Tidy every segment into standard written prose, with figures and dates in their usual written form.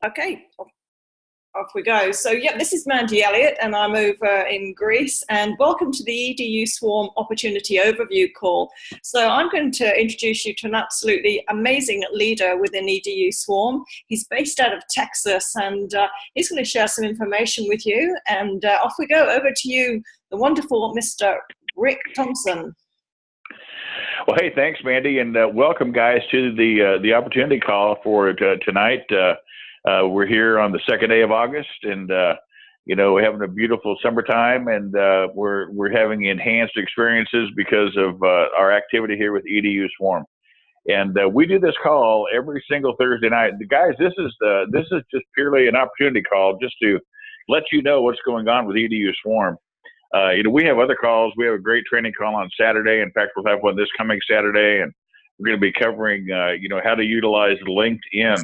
Okay, off we go. So, yeah, this is Mandy Elliott, and I'm over in Greece. And welcome to the Edu Swarm Opportunity Overview call. So, I'm going to introduce you to an absolutely amazing leader within Edu Swarm. He's based out of Texas, and he's going to share some information with you. And off we go. Over to you, the wonderful Mr. Rick Thompson. Well, hey, thanks, Mandy, and welcome, guys, to the opportunity call for tonight. We're here on the second day of August, and we're having a beautiful summertime, and we're having enhanced experiences because of our activity here with Edu Swarm. And we do this call every single Thursday night. Guys, this is just purely an opportunity call, just to let you know what's going on with Edu Swarm. We have other calls. We have a great training call on Saturday. In fact, we'll have one this coming Saturday, and we're going to be covering, how to utilize LinkedIn,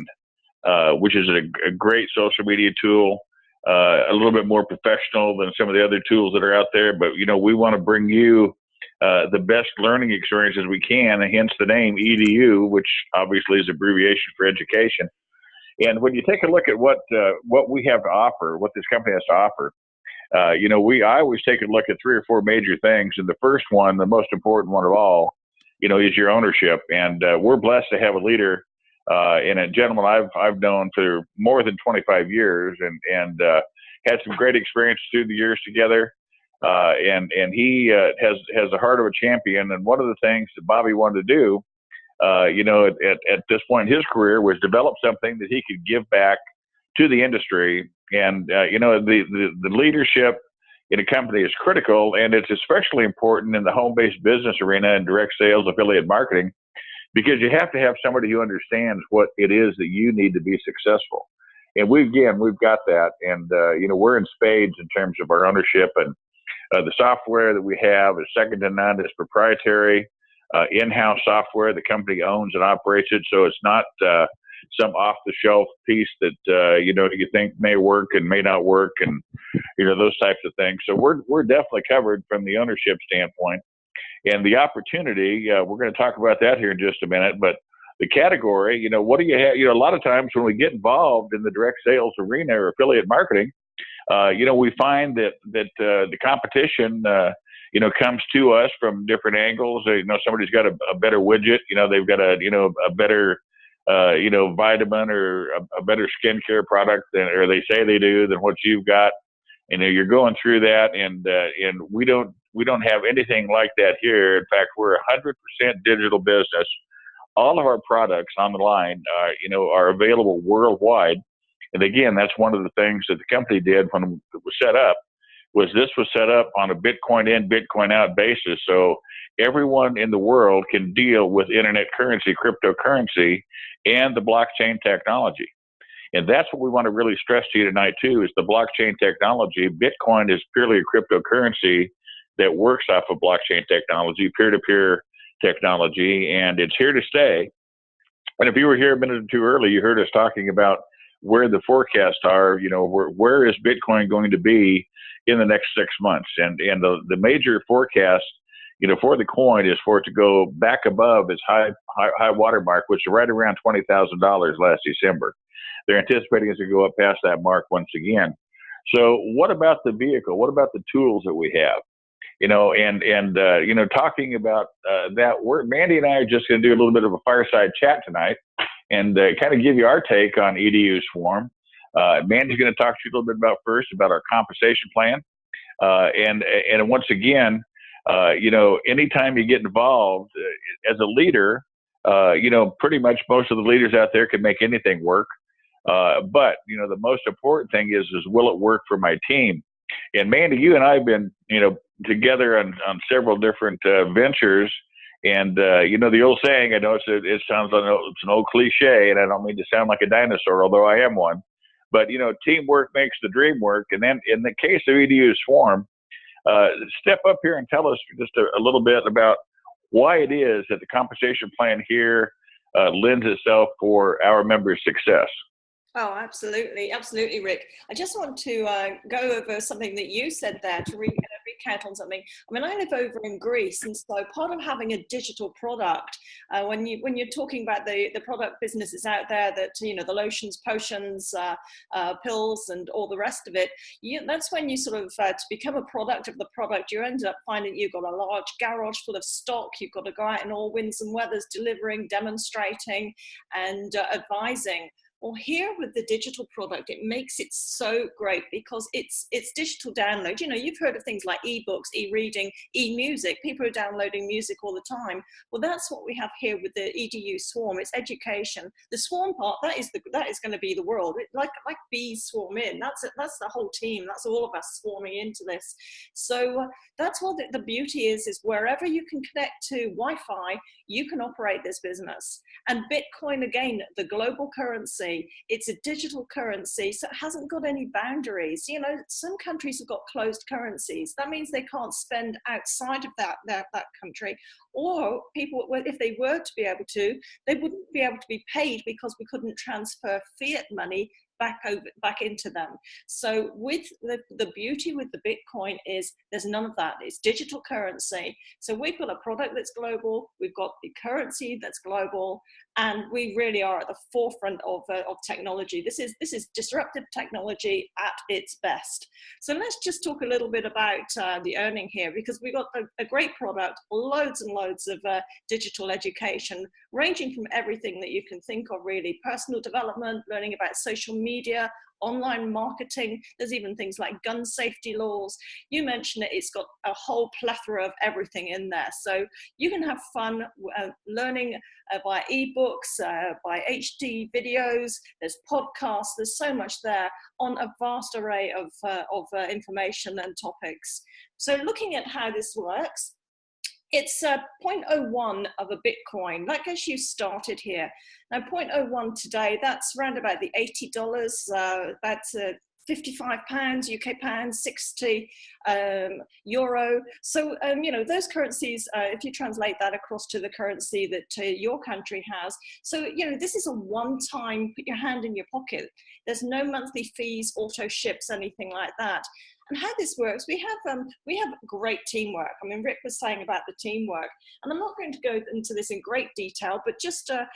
which is a great social media tool, a little bit more professional than some of the other tools that are out there. But, we want to bring you the best learning experiences we can, and hence the name EDU, which obviously is abbreviation for education. And when you take a look at what we have to offer, what this company has to offer, I always take a look at 3 or 4 major things. And the first one, the most important one of all, is your ownership. And we're blessed to have a leader and a gentleman I've known for more than 25 years, and had some great experience through the years together. And he has the heart of a champion. And one of the things that Bobby wanted to do, at this point in his career, was develop something that he could give back to the industry. And, the leadership in a company is critical, and it's especially important in the home-based business arena and direct sales, affiliate marketing, because you have to have somebody who understands what it is that you need to be successful. And we've got that. And, we're in spades in terms of our ownership, and the software that we have is second to none. It's proprietary, in-house software. The company owns and operates it. So it's not, some off-the-shelf piece that you think may work and may not work, and those types of things. So we're definitely covered from the ownership standpoint, and the opportunity. We're going to talk about that here in just a minute. But the category, what do you have? A lot of times when we get involved in the direct sales arena or affiliate marketing, we find that the competition, comes to us from different angles. Somebody's got a better widget. They've got a better vitamin or a better skincare product or they say they do, than what you've got. And you're going through that, and we don't have anything like that here. In fact, we're 100% digital business. All of our products on the line, are available worldwide. And again, that's one of the things that the company did when it was set up. This was set up on a Bitcoin in, Bitcoin out basis. So everyone in the world can deal with internet currency, cryptocurrency, and the blockchain technology. And that's what we want to really stress to you tonight, too, is the blockchain technology. Bitcoin is purely a cryptocurrency that works off of blockchain technology, peer-to-peer technology, and it's here to stay. And if you were here a minute or two early, you heard us talking about where the forecasts are, where is Bitcoin going to be in the next 6 months. And the major forecast, for the coin is for it to go back above its high watermark, which is right around $20,000 last December. They're anticipating it to go up past that mark once again. So what about the vehicle? What about the tools that we have? Talking about that, Mandy and I are just going to do a little bit of a fireside chat tonight and kind of give you our take on Edu Swarm. Mandy's going to talk to you a little bit about our compensation plan. And once again, anytime you get involved as a leader, pretty much most of the leaders out there can make anything work. But the most important thing is will it work for my team? And Mandy, you and I have been, together on several different ventures. And, the old saying, I know it sounds like it's an old cliche, and I don't mean to sound like a dinosaur, although I am one. But, teamwork makes the dream work. And then in the case of Edu Swarm, step up here and tell us just a little bit about why it is that the compensation plan here lends itself for our members' success. Oh, absolutely. Absolutely, Rick. I just want to go over something that you said there to count on something. I mean, I live over in Greece, and so part of having a digital product, when you're talking about the product businesses out there, that the lotions, potions, pills, and all the rest of it, that's when you sort of to become a product of the product, you end up finding you've got a large garage full of stock. You've got to go out in all winds and weathers, delivering, demonstrating, and advising. Well, here with the digital product, it makes it so great because it's digital download. You've heard of things like ebooks, e-reading, e-music. People are downloading music all the time. Well, that's what we have here with the Edu Swarm. It's education. The swarm part, that is going to be the world. Like bees swarm in. That's the whole team. That's all of us swarming into this. So that's what the beauty is wherever you can connect to Wi-Fi, you can operate this business. And Bitcoin, again, the global currency. It's a digital currency, so it hasn't got any boundaries. Some countries have got closed currencies. That means they can't spend outside of that country. Or people, if they were to be able to, they wouldn't be able to be paid because we couldn't transfer fiat money back into them. So with the beauty with the Bitcoin is there's none of that. It's digital currency. So we've got a product that's global, we've got the currency that's global, and we really are at the forefront of technology. This is disruptive technology at its best. So let's just talk a little bit about the earning here, because we've got a great product, loads and loads of digital education, ranging from everything that you can think of, really. Personal development, learning about social media, online marketing. There's even things like gun safety laws. You mentioned it, it's got a whole plethora of everything in there. So you can have fun learning by ebooks, by HD videos, there's podcasts, there's so much there on a vast array of information and topics. So looking at how this works, it's 0.01 of a Bitcoin. That gets you started here. Now, 0.01 today, that's around about the $80. That's £55, UK pounds, 60 euro. So, those currencies, if you translate that across to the currency that your country has. So, this is a one-time, put your hand in your pocket. There's no monthly fees, auto ships, anything like that. And how this works, we have great teamwork. I mean, Rick was saying about the teamwork, and I'm not going to go into this in great detail, but just a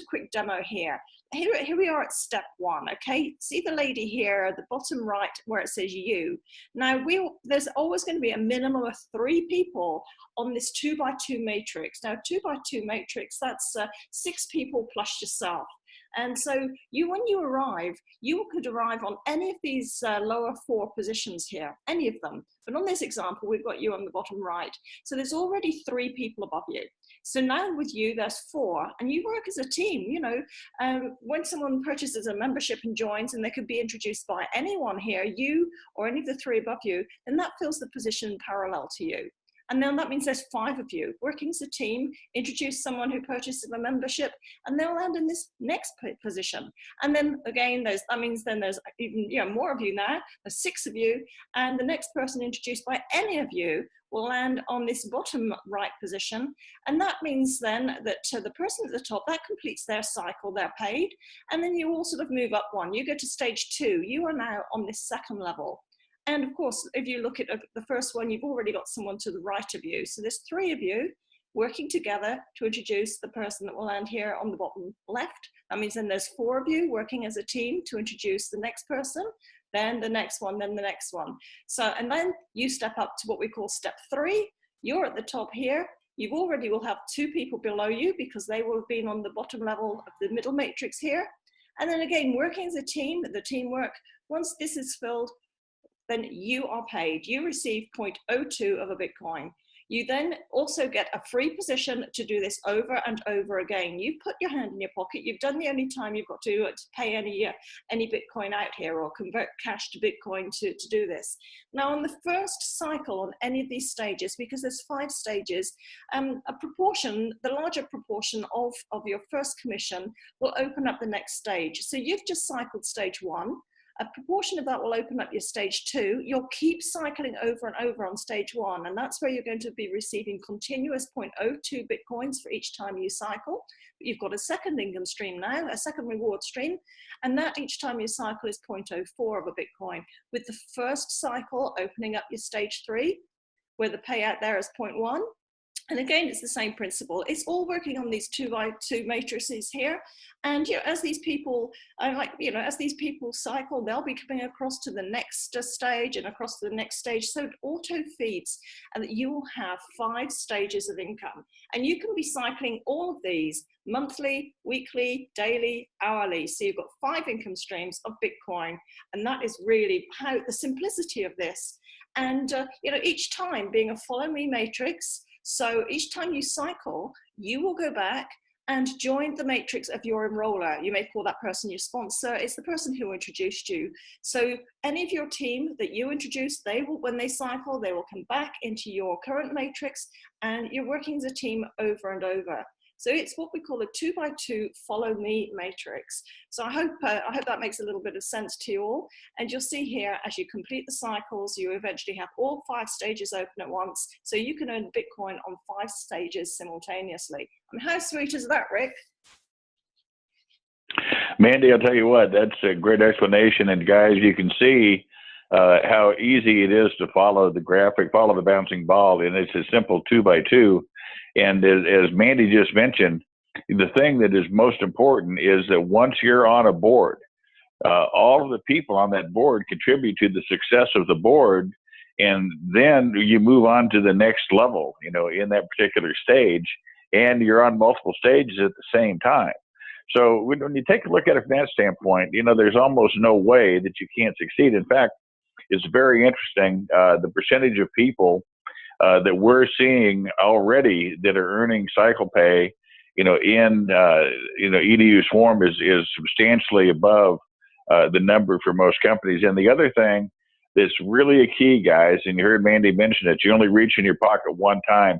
quick demo here. Here we are at step one, okay? See the lady here at the bottom right where it says you. Now, there's always going to be a minimum of 3 people on this 2x2 matrix. Now, 2x2 matrix, that's 6 people plus yourself. And so when you arrive, you could arrive on any of these lower 4 positions here, any of them. But on this example, we've got you on the bottom right. So there's already 3 people above you. So now with you, there's 4, and you work as a team. When someone purchases a membership and joins, and they could be introduced by anyone here, you or any of the 3 above you, then that fills the position parallel to you. And then that means there's 5 of you working as a team, introduce someone who purchases a membership, and they'll land in this next position. And then again, that means then there's even more of you now, there's 6 of you, and the next person introduced by any of you will land on this bottom right position. And that means then that the person at the top, that completes their cycle, they're paid. And then you all sort of move up one. You go to stage 2, you are now on this second level. And of course, if you look at the first one, you've already got someone to the right of you. So there's 3 of you working together to introduce the person that will land here on the bottom left. That means then there's 4 of you working as a team to introduce the next person, then the next one, then the next one. So, and then you step up to what we call step 3. You're at the top here. You already will have 2 people below you because they will have been on the bottom level of the middle matrix here. And then again, working as a team, the teamwork, once this is filled, then you are paid. You receive 0.02 of a Bitcoin. You then also get a free position to do this over and over again. You've put your hand in your pocket. You've done the only time you've got to pay any Bitcoin out here or convert cash to Bitcoin to do this. Now, on the first cycle on any of these stages, because there's 5 stages, a proportion, the larger proportion of your first commission will open up the next stage. So you've just cycled stage 1. A proportion of that will open up your stage 2. You'll keep cycling over and over on stage 1, and that's where you're going to be receiving continuous 0.02 Bitcoins for each time you cycle. But you've got a second income stream now, a second reward stream, and that each time you cycle is 0.04 of a Bitcoin, with the first cycle opening up your stage 3, where the payout there is 0.1. And again, it's the same principle. It's all working on these 2x2 matrices here. And as these people, as these people cycle, they'll be coming across to the next stage and across to the next stage. So it auto feeds, and that you will have 5 stages of income. And you can be cycling all of these monthly, weekly, daily, hourly. So you've got 5 income streams of Bitcoin. And that is really how the simplicity of this. And each time being a follow me matrix. So each time you cycle, you will go back and join the matrix of your enroller. You may call that person your sponsor. It's the person who introduced you. So any of your team that you introduce, they will, when they cycle, they will come back into your current matrix, and you're working as a team over and over. So it's what we call a 2x2 follow me matrix. So I hope that makes a little bit of sense to you all. And you'll see here, as you complete the cycles, you eventually have all 5 stages open at once. So you can earn Bitcoin on 5 stages simultaneously. I mean, how sweet is that, Rick? Mandy, I'll tell you what, that's a great explanation. And guys, you can see how easy it is to follow the graphic, follow the bouncing ball. And it's a simple 2x2. And as Mandy just mentioned, the thing that is most important is that once you're on a board, all of the people on that board contribute to the success of the board. And then you move on to the next level, in that particular stage, and you're on multiple stages at the same time. So when you take a look at it from that standpoint, there's almost no way that you can't succeed. In fact, it's very interesting, the percentage of people that we're seeing already that are earning cycle pay, Edu Swarm is substantially above the number for most companies. And the other thing that's really a key, guys, and you heard Mandy mention it, you only reach in your pocket one time.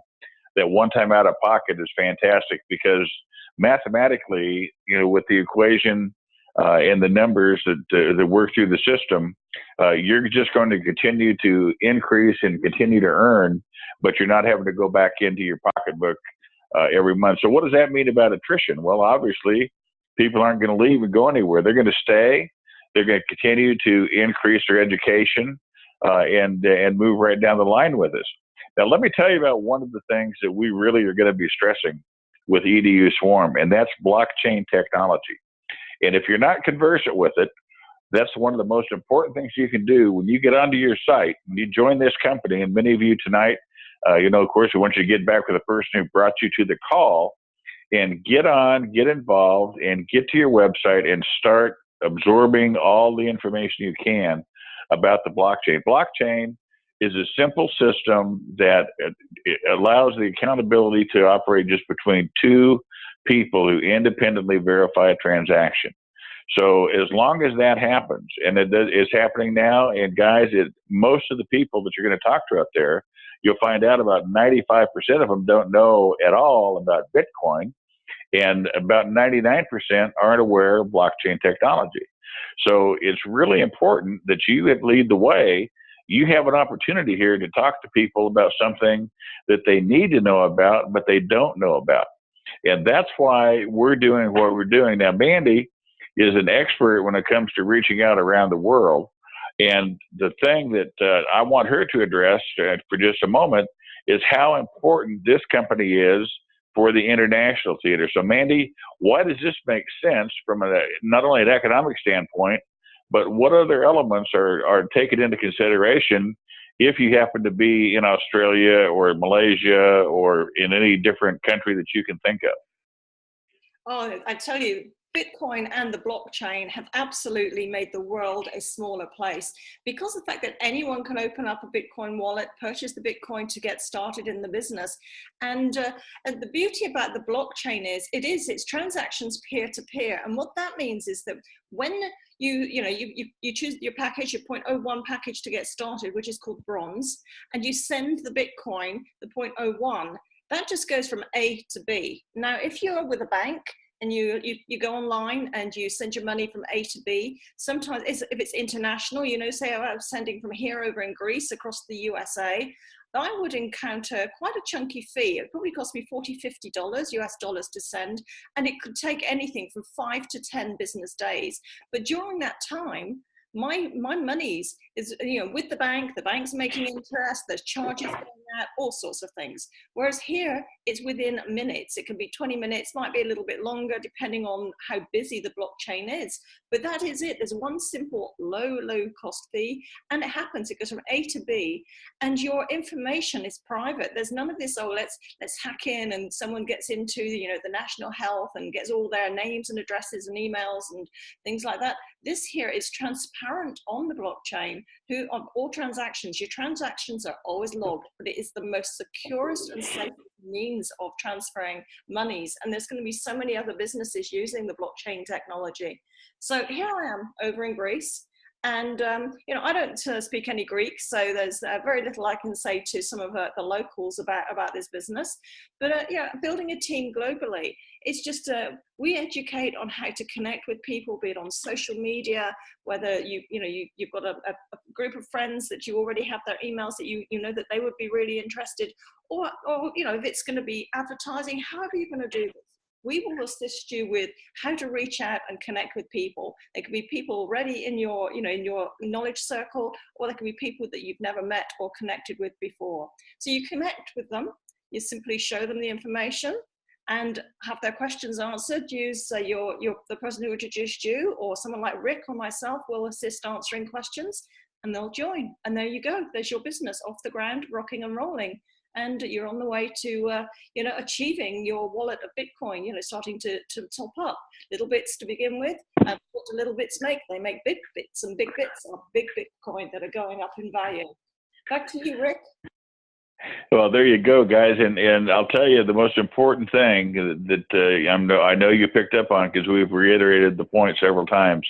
That one time out of pocket is fantastic, because mathematically, with the equation and the numbers that work through the system, you're just going to continue to increase and continue to earn, but you're not having to go back into your pocketbook every month. So what does that mean about attrition? Well, obviously, people aren't going to leave and go anywhere. They're going to stay. They're going to continue to increase their education and move right down the line with us. Now, let me tell you about one of the things that we really are going to be stressing with Edu Swarm, and that's blockchain technology. And if you're not conversant with it, that's one of the most important things you can do when you get onto your site and you join this company. And many of you tonight, of course, we want you to get back with the person who brought you to the call, and get on, get involved, and get to your website and start absorbing all the information you can about the blockchain. Blockchain is a simple system that it allows the accountability to operate just between 2 people who independently verify a transaction. So as long as that happens, and it is happening now, and guys, most of the people that you're going to talk to out there, you'll find out about 95% of them don't know at all about Bitcoin, and about 99% aren't aware of blockchain technology. So it's really important that you lead the way. You have an opportunity here to talk to people about something that they need to know about, but they don't know about. And that's why we're doing what we're doing. Now, Mandy is an expert when it comes to reaching out around the world. And the thing that I want her to address for just a moment is how important this company is for the international theater. So, Mandy, why does this make sense from not only an economic standpoint, but what other elements are taken into consideration if you happen to be in Australia or Malaysia or in any different country that you can think of? Oh, I tell you, Bitcoin and the blockchain have absolutely made the world a smaller place, because of the fact that anyone can open up a Bitcoin wallet, purchase the Bitcoin to get started in the business. And the beauty about the blockchain is it's transactions peer to peer. And what that means is that when you choose your package, your 0.01 package to get started, which is called bronze, and you send the Bitcoin, the 0.01, that just goes from A to B. Now, if you're with a bank and you go online and you send your money from A to B, sometimes if it's international, say I was sending from here over in Greece across the USA, I would encounter quite a chunky fee. It probably cost me $40, $50 US dollars to send, and it could take anything from 5 to 10 business days. But during that time, my monies is, with the bank's making interest, there's charges going out, all sorts of things. Whereas here, it's within minutes. It can be 20 minutes, might be a little bit longer, depending on how busy the blockchain is. But that is it. There's one simple, low cost fee, and it happens. It goes from A to B, and your information is private. There's none of this, oh, let's hack in, and someone gets into, the national health and gets all their names and addresses and emails and things like that. This here is transparent on the blockchain. Of all transactions, your transactions are always logged, but it is the most securest and safest means of transferring monies. And there's going to be so many other businesses using the blockchain technology. So here I am over in Greece. And, I don't speak any Greek, so there's very little I can say to some of the locals about this business. But, building a team globally, it's just we educate on how to connect with people, be it on social media, whether you've got a group of friends that you already have their emails that you know that they would be really interested, or if it's going to be advertising, however you're going to do this. We will assist you with how to reach out and connect with people. There could be people already in your knowledge circle, or there could be people that you've never met or connected with before. So you connect with them, you simply show them the information and have their questions answered. Use the person who introduced you, or someone like Rick or myself will assist answering questions, and they'll join. And there you go. There's your business off the ground, rocking and rolling. And you're on the way to, achieving your wallet of Bitcoin, starting to top up little bits to begin with. And what do little bits make? They make big bits, and big bits are big Bitcoin that are going up in value. Back to you, Rick. Well, there you go, guys. And I'll tell you the most important thing that I know you picked up on, because we've reiterated the point several times,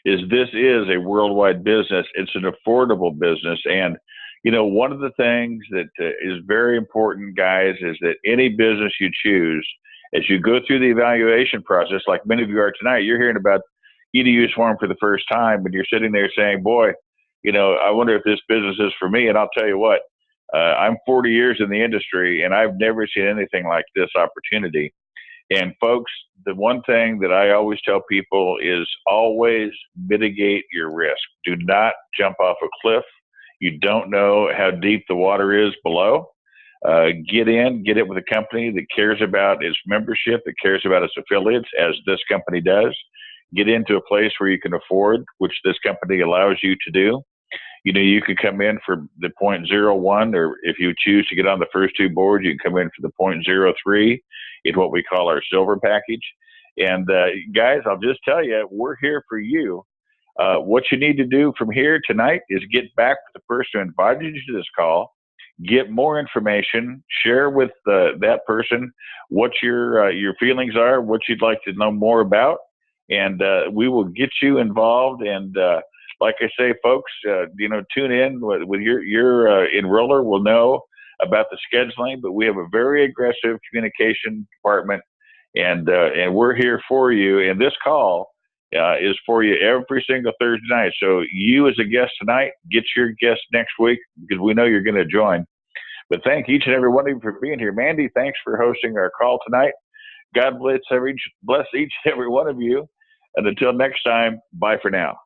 is this is a worldwide business. It's an affordable business. And one of the things that is very important, guys, is that any business you choose, as you go through the evaluation process, like many of you are tonight, you're hearing about Edu Swarm for the first time, and you're sitting there saying, boy, I wonder if this business is for me. And I'll tell you what, I'm 40 years in the industry, and I've never seen anything like this opportunity. And folks, the one thing that I always tell people is always mitigate your risk. Do not jump off a cliff. You don't know how deep the water is below. Get it with a company that cares about its membership, that cares about its affiliates, as this company does. Get into a place where you can afford, which this company allows you to do. You can come in for the 0.01, or if you choose to get on the first two boards, you can come in for the 0.03 in what we call our silver package. And guys, I'll just tell you, we're here for you. What you need to do from here tonight is get back with the person who invited you to this call, get more information, share with that person what your feelings are, what you'd like to know more about, and we will get you involved. And like I say, folks, tune in with your enroller. Will know about the scheduling, but we have a very aggressive communication department, and we're here for you. And this call is for you every single Thursday night. So you as a guest tonight, get your guest next week, because we know you're going to join. But thank each and every one of you for being here. Mandy, thanks for hosting our call tonight. God bless each and every one of you. And until next time, bye for now.